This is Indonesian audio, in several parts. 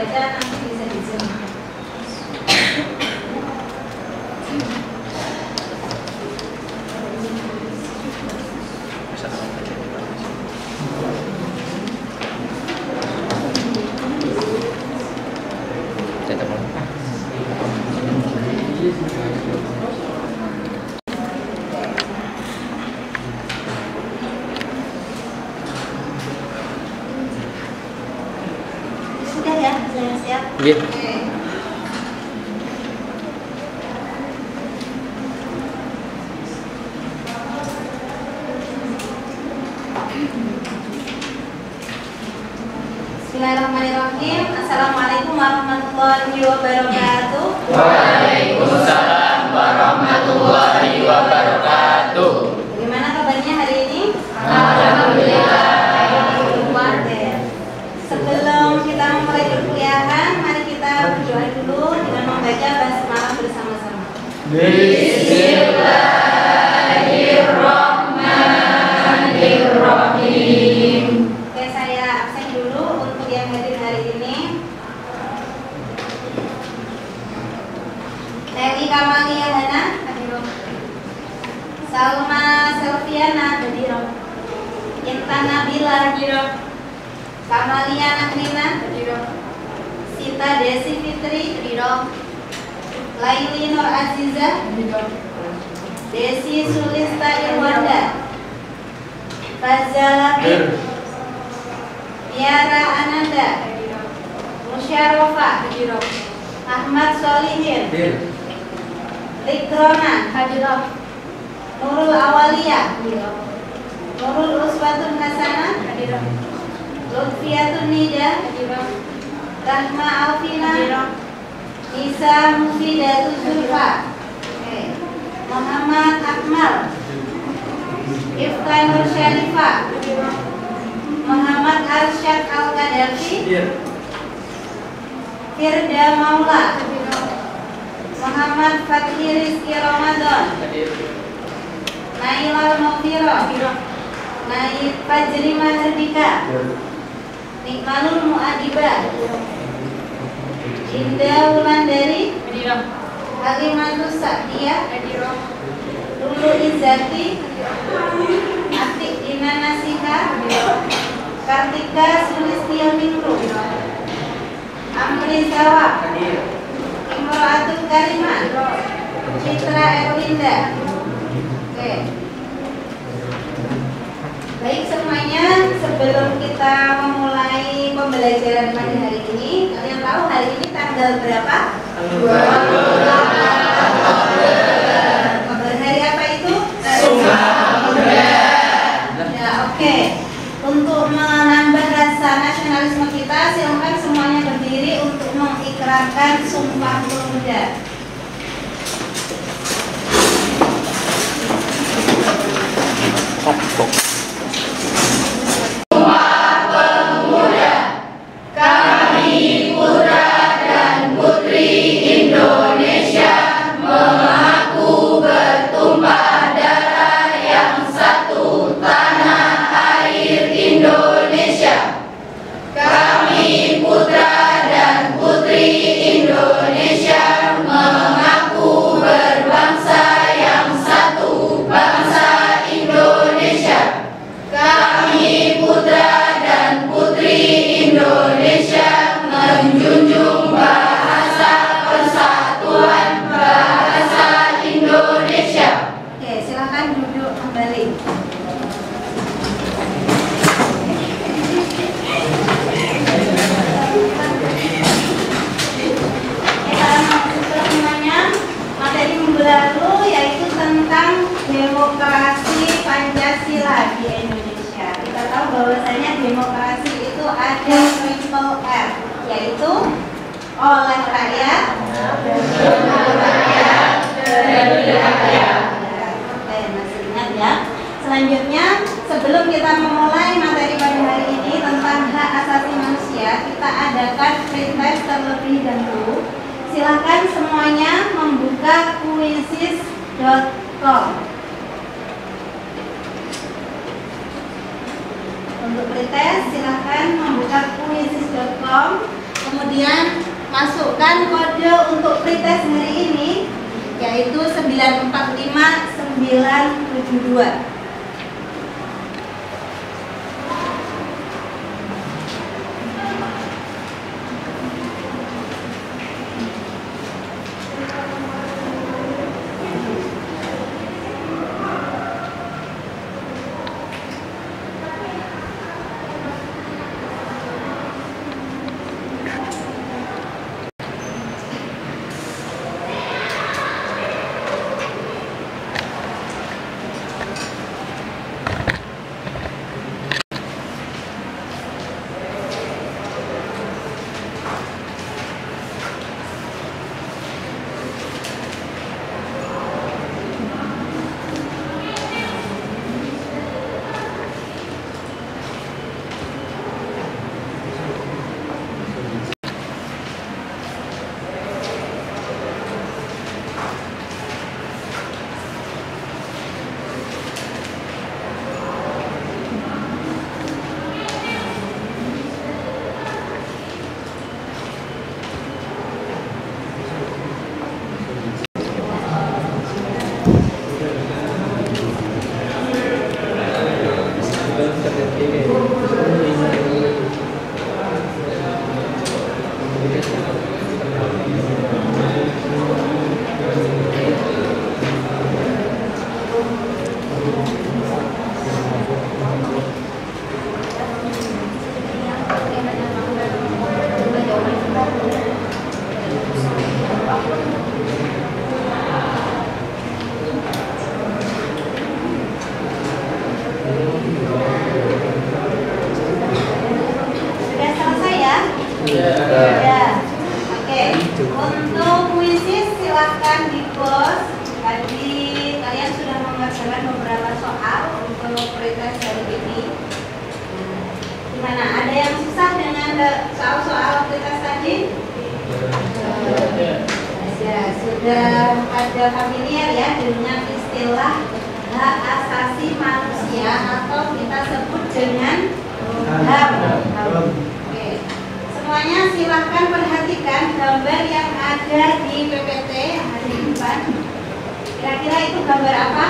membaca nanti bisa di zoom. Sudah ya, saya siap. Iya. Oke. Bismillahirrahmanirrahim. Assalamualaikum warahmatullahi wabarakatuh. Waalaikumsalam warahmatullahi wabarakatuh. Bagaimana kabarnya hari ini? Alhamdulillah. Oke. Sebelum kita memulai perkuliahan, mari kita berdoa dulu dengan membaca basmalah bersama-sama. Bismillahirrahmanirrahim. Oke, saya absen dulu untuk yang hadir hari ini. Leli Kamalia Hana, hadirun. Salma Selviana, hadirun. Intan Nabila, hadirun. Kamalia Nakrina, hadirun. Sita Desi Fitri, hadirun. Laili Nur Aziza, hadirun. Desi Sulista Irwanda, Fazalabi, Tiara Ananda, Musyarofa, Ahmad Solihin, Likrona, Nurul Awaliyah, Nurul Uswatun Hasanah, Lutfiatun Nida, Rahma Alfina, Nisa Mufidatul Zulfa, Muhammad Akmal, Ifka Nur Syarifah, Muhammad Arsyad Al-Qadafi, Firda Maula, Muhammad Fathi Rizki Ramadan, Nailal Mawfiro, Naib Fajri Mahardika, Nikmalul Muadibah, Indah Wulandari, Halimatus Sa'diyah, Lulu Izzati, Atik Dina Nasiha, Kartika Sulistya Mingru, Amri Zawab, Imro'atul Karimah, Citra Erlinda. Oke. Baik semuanya, sebelum kita memulai pembelajaran pada hari ini, kalian tahu hari ini tanggal berapa? 28. Hari apa itu? Sumpah Pemuda. Ya, oke. Untuk menambah rasa nasionalisme kita, silakan semuanya berdiri untuk mengikrarkan Sumpah Pemuda. Kami putra dan putri Indonesia mengaku bertumpah darah yang satu, tanah air Indonesia. Kami putra dan putri Indonesia mengaku berbangsa yang satu, bangsa Indonesia. Kami putra dan putri Indonesia menjunjung bahasa persatuan, bahasa Indonesia. Oke, silakan duduk kembali. Semuanya, materi minggu lalu yaitu tentang demokrasi Pancasila di Indonesia. Kita tahu bahwasanya demokrasi itu ada triple R, yaitu oleh rakyat, dari rakyat. Oke, masih ingat ya. Selanjutnya, sebelum kita memulai materi pada hari ini tentang hak asasi manusia, kita adakan pretest terlebih dahulu. Silahkan semuanya membuka quizzes.com. Untuk pretest, silahkan membuka quizzes.com. Kemudian masukkan kode untuk pretest hari ini, yaitu 945972. Sudah pada familiar ya dengan istilah hak asasi manusia atau kita sebut dengan HAM. Oke. Semuanya silahkan perhatikan gambar yang ada di PPT hari ini. Kira-kira itu gambar apa?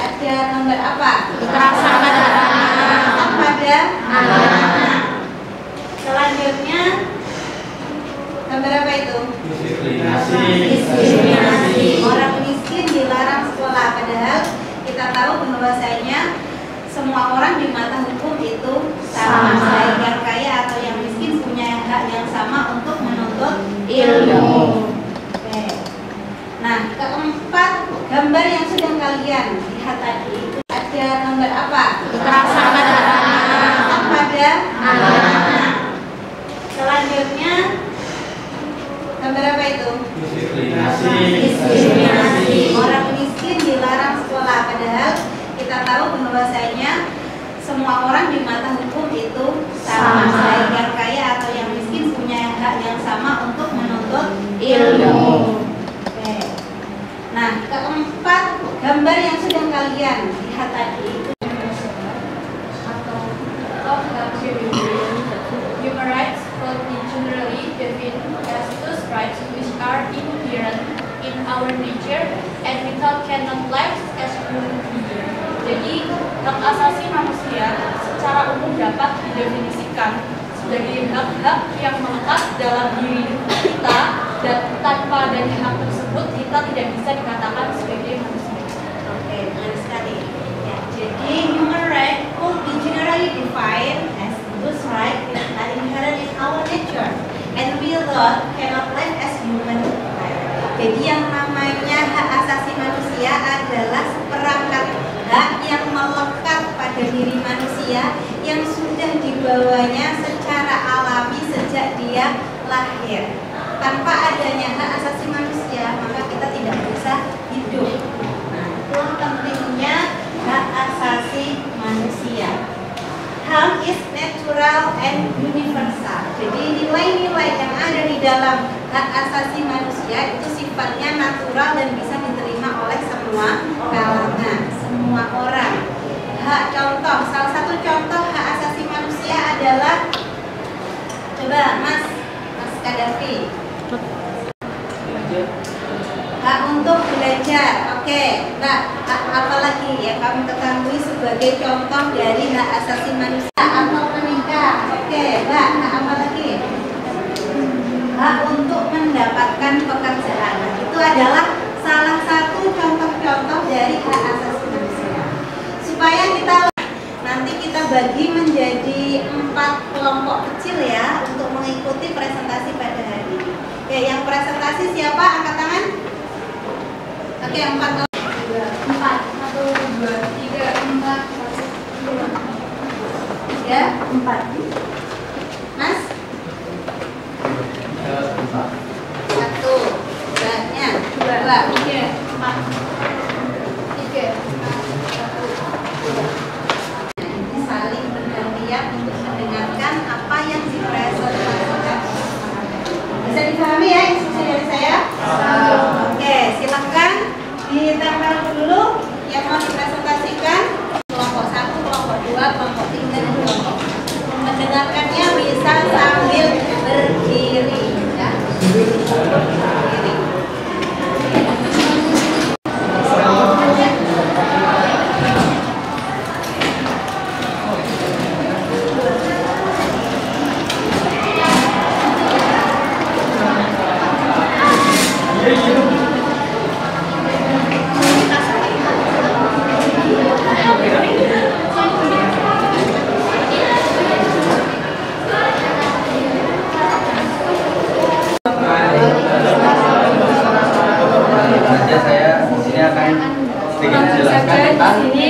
Ada gambar apa? Kekerasan pada anak. Selanjutnya gambar apa itu? Diskriminasi. Orang miskin dilarang sekolah, padahal kita tahu bahwasanya semua orang di mata hukum itu sama, baik yang kaya atau yang miskin punya hak yang sama untuk menuntut ilmu. Oke. Nah, keempat, gambar yang sudah kalian lihat tadi itu ada gambar apa? Kekerasan pada anak. Selanjutnya gambar apa itu? Diskriminasi. Orang miskin dilarang sekolah, padahal kita tahu bahwasanya semua orang di mata hukum itu sama, baik yang kaya atau yang miskin punya hak yang sama untuk menuntut ilmu. Oke. Nah, keempat, gambar yang sudah kalian lihat tadi itu Human rights could be generally defined as those rights which are inherent in our nature and we cannot live as human beings. Jadi, hak asasi manusia secara umum dapat didefinisikan sebagai hak-hak yang melekat dalam diri kita dan tanpa adanya hak tersebut kita tidak bisa dikatakan sebagai manusia. Oke, benar sekali. Ya, jadi human right could be generally defined as those rights that are inherent in our nature and we cannot live as human. Jadi yang namanya hak asasi manusia adalah seperangkat hak yang melekat pada diri manusia yang sudah dibawanya secara alami sejak dia lahir. Tanpa adanya hak asasi manusia, maka kita tidak bisa hidup. Nah, itulah pentingnya hak asasi manusia. HAM is natural and universal. Jadi nilai-nilai yang ada di dalam hak asasi manusia itu sifatnya natural dan bisa diterima oleh semua kalangan, semua orang. Hak contoh, salah satu contoh hak asasi manusia adalah, coba Mas Kadafi. Hak untuk belajar. Oke, Mbak, apalagi yang kamu ketahui sebagai contoh dari hak asasi manusia atau menikah? Oke, Mbak, hak apa lagi? Hak untuk mendapatkan pekerjaan. Nah, itu adalah salah satu contoh-contoh dari hak asasi manusia. Supaya nanti kita bagi menjadi 4 kelompok kecil ya untuk mengikuti presentasi pada hari ini. Oke, yang presentasi siapa? Angkat tangan. Oke, 4 kelompok. 4, 1, 2, 3, 4, 3, 4. Mas? 1, banyak. 2, 3, 4, 3, 1, 2. Saling bergantian untuk mendengarkan apa yang dipresentasikan. Bisa dipahami ya instruksi dari saya? Oke, silahkan ditempel dulu yang mau dipresentasikan. Kelompok 1, kelompok 2, kelompok 3, dan kelompok 4. Mendengarkannya bisa sambil berdiri ya. Berdiri.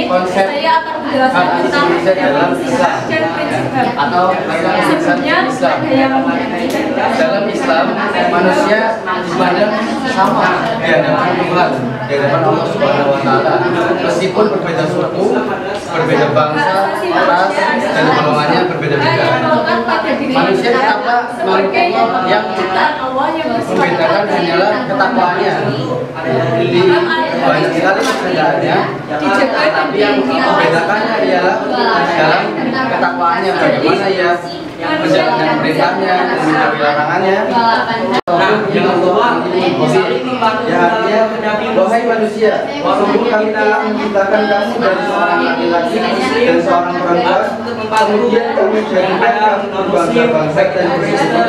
Konsep hak asasi manusia dalam Islam atau dalam Islam manusia dipandang sama di hadapan Tuhan, di hadapan Allah Subhanahu Wa Taala, meskipun berbeda suku, berbeda bangsa, ras, dan golongannya berbeda-beda. Manusia tetaplah makhluk Allah yang membedakan hanyalah ketakwaannya. Di banyak sekali perbedaannya, tapi yang membedakannya ialah dalam ketakwaannya, bagaimana ia menjalankan perintahnya dan menjauhi larangannya. Ya artinya, wahai manusia, walaupun kami telah menciptakan kamu dari seorang laki-laki dan seorang perempuan, kemudian kami jadikan kamu berbangsa-bangsa dan bersuku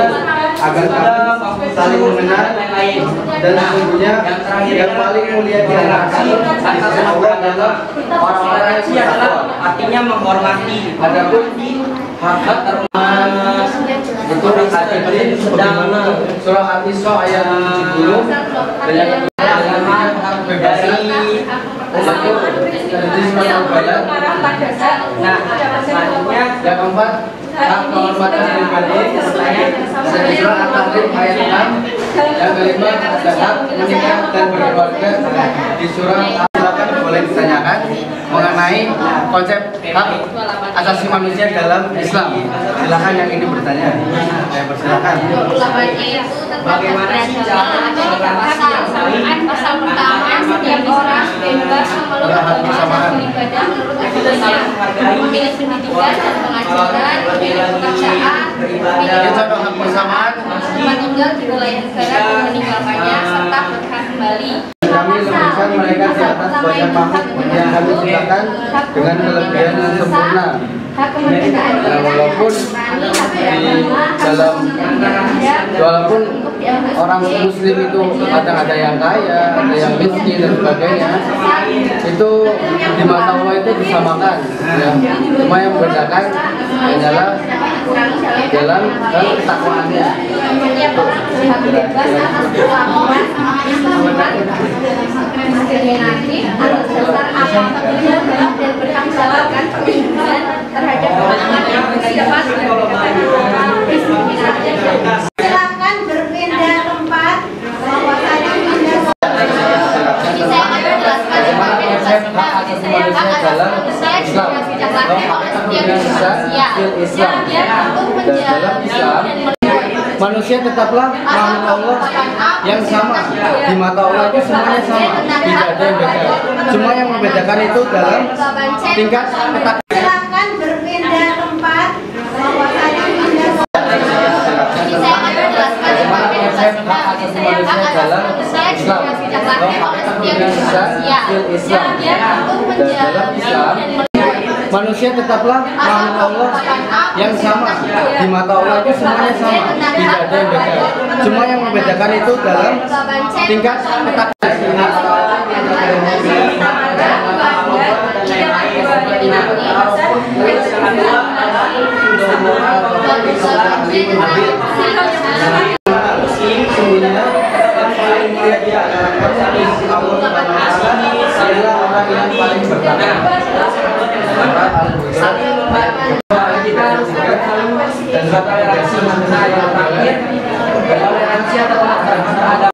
agar kamu saling mengenal, dan sesungguhnya yang paling mulia di antara kamu di sisi Allah adalah orang-orang yang bertakwa. Artinya menghormati. Adapun hak termas itu Al-Qadrin sebagaimana surah Al-Isra ayat 70 dan yang kedua hak bebasi umatku dari surah Al-Bayan. Nah, selanjutnya yang keempat hak kehormatan pribadi dari surah Al-Tahrim ayat 6. Yang kelima ada hak menikah dan berkeluarga di surah Al-Baqarah. Boleh ditanyakan mengenai konsep hak asasi manusia dalam Islam. Silakan yang ini bertanya. Saya persilakan. 28-nya itu tentang pasal pertama setiap orang bebas memeluk agama dan beribadah menurut agamanya, memilih pendidikan dan pengajaran, memilih pekerjaan, memilih tempat tinggal di wilayah negara dan meninggalkannya, serta berhak kembali. Kami lemparkan mereka di atas banyak makhluk yang kami ciptakan dengan kelebihan yang sempurna. Walaupun orang Muslim itu kadang ada yang kaya, ada yang miskin dan sebagainya, itu di mata Allah itu disamakan. Ya. Cuma yang membedakan hanyalah dalam ketakwaannya. Diskriminatif atas dasar akal dan bertanggung jawabkan perlindungan terhadap orang yang berpendapat diskriminatif. Silakan berpindah tempat. Bahwasanya pindah. Jadi saya akan menjelaskan konsep hak asasi manusia dalam Islam dalam Islam manusia tetaplah makhluk Allah yang sama. Di mata Allah itu semuanya sama, tidak ada yang beda. Cuma yang membedakan itu dalam tingkat ketakwaan. Silakan berpindah tempat. Bahwasanya pindah. manusia dalam Islam. Islam. Dan dalam Islam, manusia tetaplah makhluk Allah yang sama. Di mata Allah itu semuanya sama, tidak ada yang beda. Semua yang membedakan itu dalam tingkat ketakwaan. Dan toleransi mana yang terakhir, toleransi atau terhadap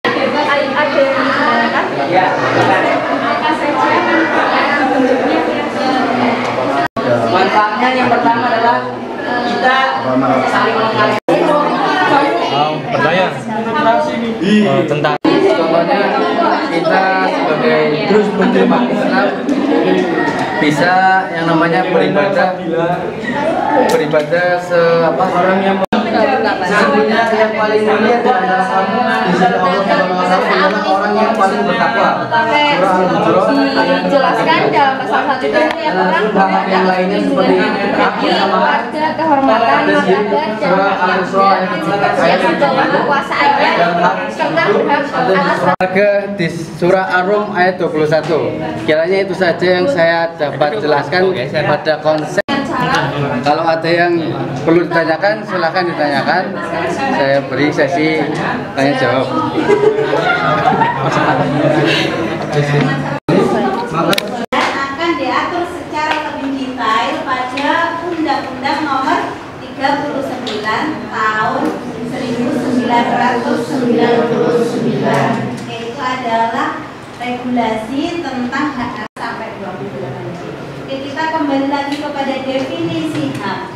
manfaatnya yang pertama adalah kita saling menghargai. Bertanya tentang Contohnya kita sebagai terus penerima Islam bisa yang namanya beribadah orang yang sesungguhnya yang paling mulia di antara kamu di sisi Allah adalah orang yang paling bertakwa. Surah Al-Hujurat dijelaskan dalam pasal 1 itu yang orang yang lainnya seperti keluarga, kehormatan, martabat, Surah Al-Isra ayat kekuasaannya serta berhak atas keluarga di Surah Ar-Rum ayat 21. Kiranya itu saja yang saya dapat jelaskan pada konsep. Kalau ada yang perlu ditanyakan, silahkan ditanyakan. Saya beri sesi tanya jawab. Akan diatur secara lebih detail pada Undang-Undang Nomor 39 Tahun 1999, yaitu adalah regulasi tentang hak sampai 28. Oke, kita kembali lagi kepada definisi HAM.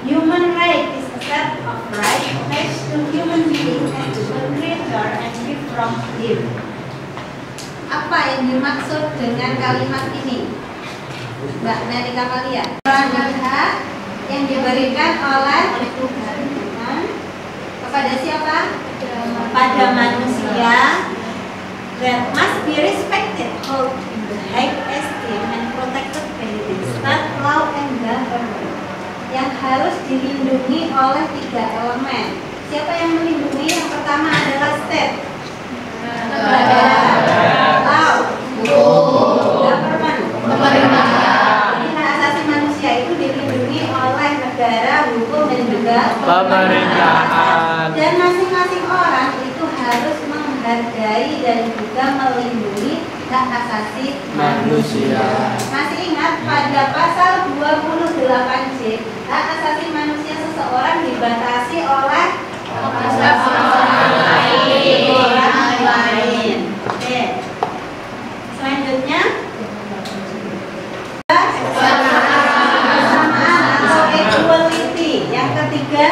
Human right is a set of rights attached to human being and to a creator and free from him. Apa yang dimaksud dengan kalimat ini, Mbak Nelly Kamalia? Hak yang diberikan oleh Tuhan kepada siapa? Pada manusia, that must be respected, held in the high esteem and protected by the state, law, and government. Yang harus dilindungi oleh 3 elemen. Siapa yang melindungi? Yang pertama adalah state, negara, law, government, pemerintah. Hak asasi manusia itu dilindungi oleh negara, hukum, dan juga pemerintahan. Dan masing-masing orang itu harus menghargai dan juga melindungi hak asasi manusia. Masih ingat pada pasal 28C, hak asasi manusia seseorang dibatasi oleh orang lain. Oke. Selanjutnya kesamaan atau equality. Yang ketiga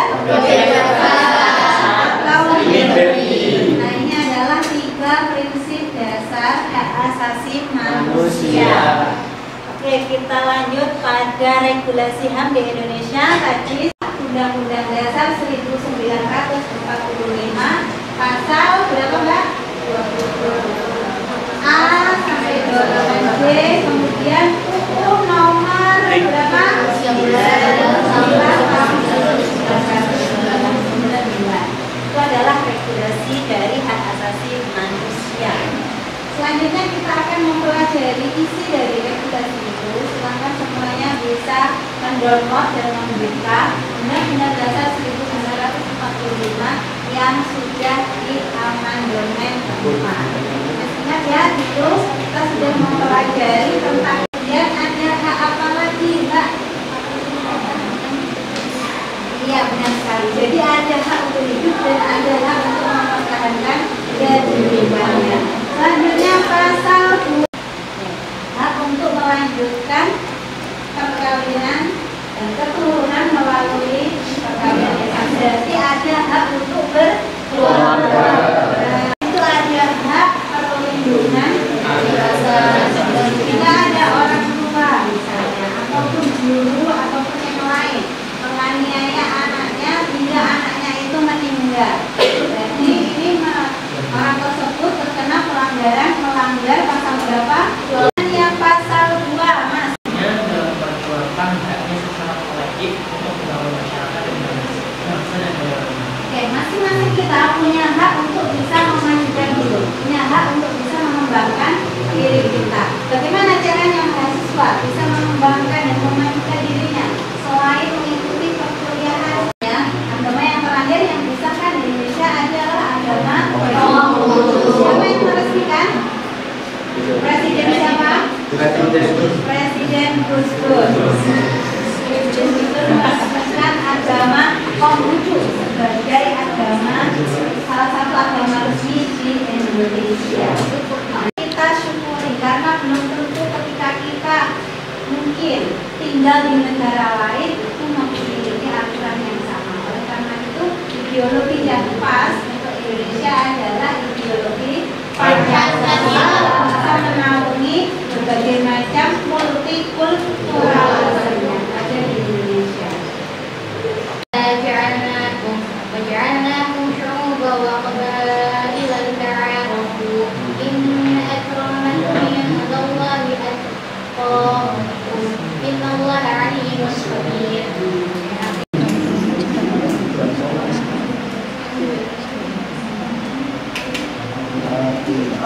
accountability. Nah, ini adalah 3 prinsip dasar hak asasi manusia. Oke, kita lanjut pada regulasi HAM di Indonesia. Tadi Undang-Undang Dasar 1945 pasal berapa, Mbak? A sampai 28D, kemudian UU nomor berapa? 1999. Itu adalah regulasi dari hak asasi manusia. Selanjutnya kita akan mempelajari isi dari regulasi itu. Silakan semuanya bisa mendownload dan membuka Undang-Undang Dasar 1945 yang sudah diamandemen keempat. Ingat ya, itu kita sudah mempelajari tentang kemudian ada hak apa lagi, Mbak? Iya, benar sekali. Jadi ada hak untuk hidup dan ada hak untuk mempertahankan kehidupannya. Selanjutnya pasal 2, hak untuk melanjutkan perkawinan dan keturunan melalui perkawinan. Berarti ada hak untuk berkeluarga. Itu ada hak perlindungan. Jika ada orang tua misalnya, ataupun guru ataupun yang lain menganiaya anaknya hingga anaknya itu meninggal. Jadi ini orang wajib untuk pegawai masyarakat Indonesia. Oke, masing-masing kita punya hak untuk bisa memajukan hidup, punya hak untuk bisa mengembangkan diri kita. Bagaimana caranya mahasiswa bisa mengembangkan dan memajukan dirinya selain mengikuti perkuliahannya? Agama yang terakhir yang disahkan di Indonesia adalah agama Islam. Siapa yang meresmikan? Presiden siapa? Presiden Gus Dur. Presiden itu meresmikan agama Konghucu sebagai agama, salah satu agama resmi di Indonesia. Kita syukuri karena belum tentu ketika kita mungkin tinggal di negara lain itu memiliki aturan yang sama. Oleh karena itu ideologi yang pas untuk Indonesia adalah ideologi Pancasila, bisa menaungi berbagai macam multikulturalisme yang ada di Indonesia. وجعلناكم شعوبا وقبائل لتعارفوا إن أكرمكم عند الله أتقاكم إن الله عليم خبير.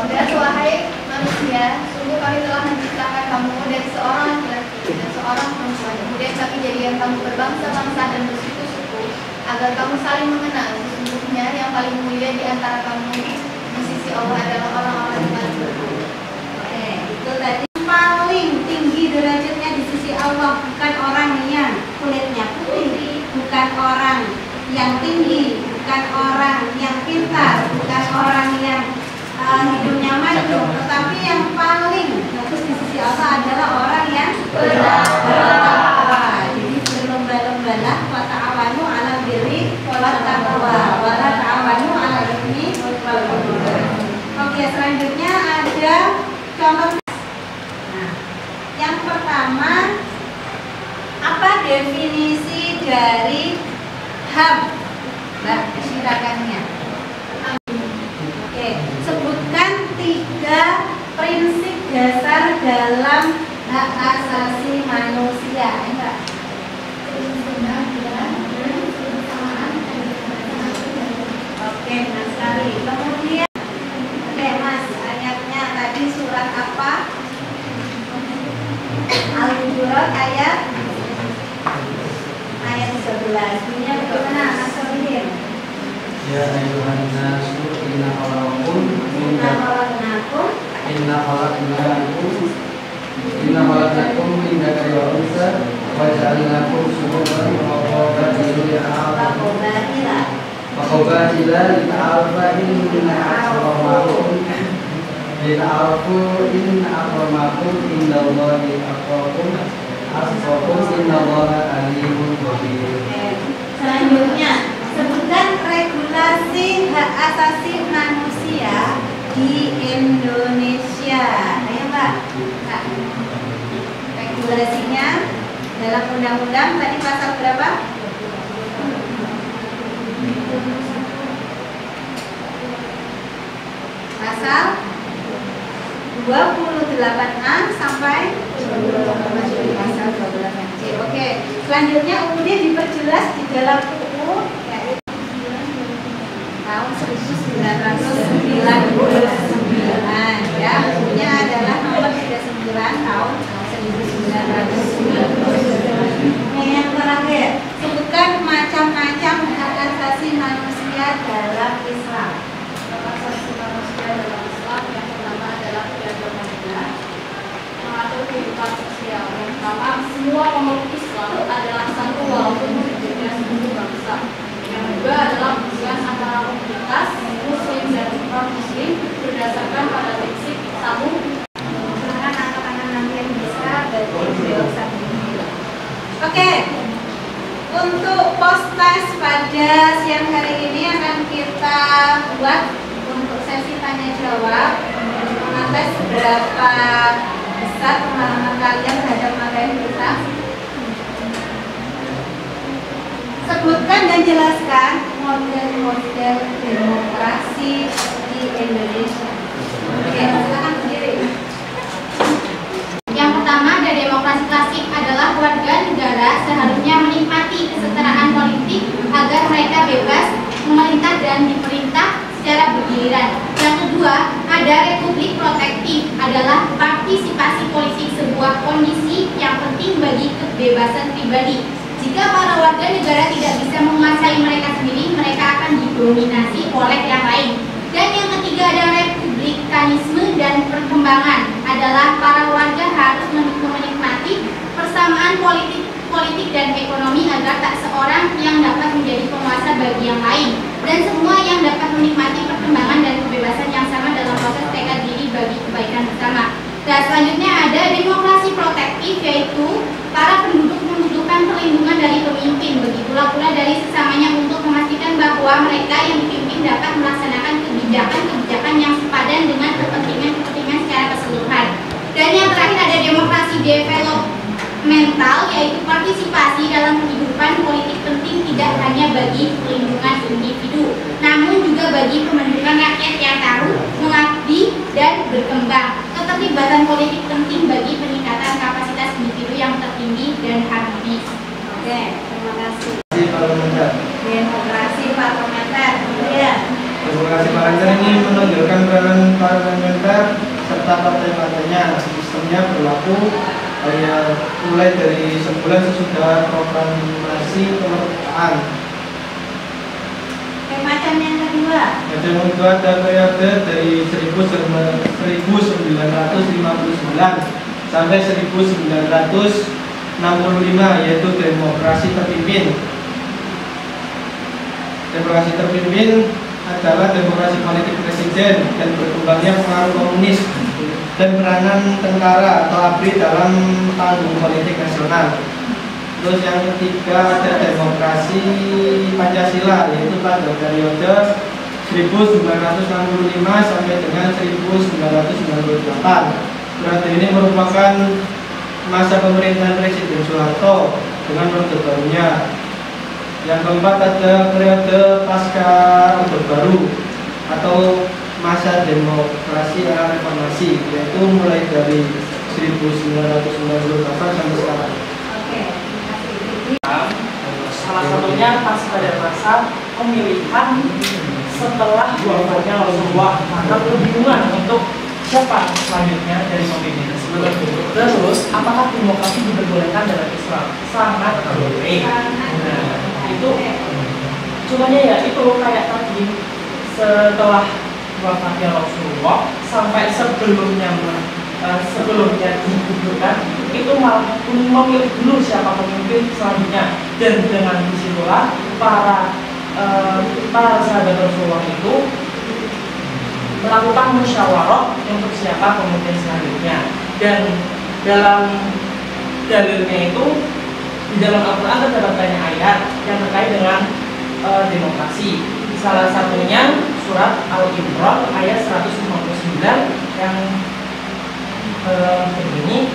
Dan wahai manusia, sungguh kami telah menciptakan kamu dari seorang laki-laki dan seorang perempuan. Kemudian kami jadikan kamu berbangsa-bangsa dan bersuku-suku, agar kamu saling mengenal. Sesungguhnya yang paling mulia di antara kamu di sisi Allah adalah orang-orang yang paling bertakwa. Itu tadi paling tinggi derajatnya di sisi Allah bukan orang yang kulitnya putih, bukan orang yang tinggi, bukan orang yang pintar, bukan orang yang hidupnya maju, tetapi yang paling bagus di sisi Allah adalah orang yang bertakwa. Jadi berlomba-lombalah wa ta'awanu 'alal birri wat taqwa wa la ta'awanu 'alal itsmi wal 'udwan. Oke, selanjutnya ada contoh. Nah, yang pertama, apa definisi dari HAM? Mbak, silakannya. Oke, sebutkan 3 prinsip dasar dalam hak asasi manusia. Enggak? Oke, Mas Kali. Kemudian, oke Mas, ayatnya tadi surat apa? Al-Hujurat ayat 11. Bunyinya bagaimana, Mas Solihin? Ya ayuhan nasu inna khalaqnakum min dzakarin wa unsa wa ja'alnakum syu'uban wa qabaila lita'arafu inna akramakum indallahi atqakum innallaha alimun khabir. Selanjutnya, sebutkan regulasi hak asasi manusia di Indonesia. Ayo Mbak. Nah, regulasinya dalam undang-undang tadi pasal berapa? Pasal 28A sampai pasal 12C. Oke, selanjutnya kemudian diperjelas di dalam UU tahun 1999 ya. Bukunya adalah nomor 39 tahun 1999. Yang terakhir, sebutkan macam-macam hak asasi manusia dalam Islam. Hak asasi manusia dalam Islam yang pertama adalah keagamaan negara, mengatur kehidupan sosial. Yang pertama, semua pemeluk Islam adalah satu walaupun berbeda suku bangsa. Yang kedua adalah hubungan antara komunitas Muslim dan non-Muslim berdasarkan pada prinsip tamu. Silakan angkat tangan nanti yang bisa bagi beliau satu. Oke, untuk post test pada siang hari ini akan kita buat untuk sesi tanya jawab, mengetes seberapa besar pemahaman kalian terhadap materi kita. Sebutkan dan jelaskan model-model demokrasi di Indonesia. Oke, silakan berdiri. Yang pertama ada demokrasi klasik adalah warga negara seharusnya menikmati kesetaraan politik agar mereka bebas memerintah dan diperintah secara bergiliran. Yang kedua, ada republik protektif adalah partisipasi politik sebuah kondisi yang penting bagi kebebasan pribadi. Jika para warga negara tidak bisa menguasai mereka sendiri, mereka akan didominasi oleh yang lain. Dan yang ketiga ada republikanisme dan perkembangan adalah para warga harus menikmati persamaan politik dan ekonomi agar tak seorang yang dapat menjadi penguasa bagi yang lain, dan semua yang dapat menikmati perkembangan dan kebebasan yang sama dalam proses tekad diri bagi kebaikan bersama. Dan selanjutnya ada demokrasi protektif, yaitu para penduduk membutuhkan perlindungan dari pemimpin, begitulah pula dari sesamanya untuk memastikan bahwa mereka yang dipimpin dapat melaksanakan kebijakan-kebijakan yang sepadan dengan kepentingan secara keseluruhan. Dan yang terakhir ada demokrasi developmental, yaitu partisipasi dalam kehidupan politik penting tidak hanya bagi perlindungan individu, namun juga bagi pembentukan rakyat yang tahu, mengabdi, dan berkembang. Keterlibatan politik penting bagi peningkatan kapasitas individu yang tertinggi dan harmonis. Oke, terima kasih. Demokrasi Parlementer. Kemudian Demokrasi parlementer ini menonjolkan peranan parlementer serta partai-partainya. Sistemnya berlaku mulai dari sebulan sesudah proklamasi kemerdekaan. macam yang kedua. Macam yang kedua ada periode dari 1959 sampai 1965, yaitu demokrasi terpimpin. Demokrasi terpimpin adalah demokrasi politik presiden dan berkembangnya pengaruh komunis dan peranan tentara atau ABRI dalam panggung politik nasional. Terus yang ketiga ada demokrasi Pancasila, yaitu pada periode 1965 sampai dengan 1998. Periode ini merupakan masa pemerintahan Presiden Soeharto dengan Orde Barunya. Yang keempat ada periode pasca Orde Baru atau masa demokrasi era reformasi, yaitu mulai dari 1998 sampai sekarang. Salah satunya pas pada masa pemilihan setelah wafatnya Rasulullah, maka kebingungan untuk siapa selanjutnya dari pemimpin tersebut. Terus, apakah demokrasi diperbolehkan dalam Islam? Sangat boleh. Nah, itu cumanya ya itu kayak tadi, setelah wafatnya Rasulullah sampai sebelumnya digugurkan, itu malah memilih dulu siapa pemimpin selanjutnya, dan dengan disitulah para sahabat Rasulullah itu melakukan musyawarah untuk siapa pemimpin selanjutnya. Dan dalam dalilnya itu di dalam Al-Quran terdapat banyak ayat yang terkait dengan demokrasi. Salah satunya surat Al-Imran ayat 159 yang begini,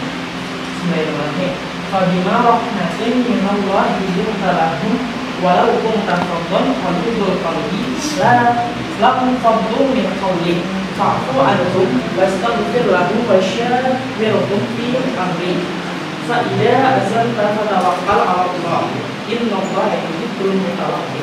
Bismillahirrahmanirrahim. Fabima rahmatin minallahi lintalahum walau kunta faddan qalbul qalbi la faddu min qawli fa'fu anhum wastaghfir lahum wasyawirhum fi amri fa idza azalta fatawakkal 'ala Allah innallaha yuhibbul mutawakkilin.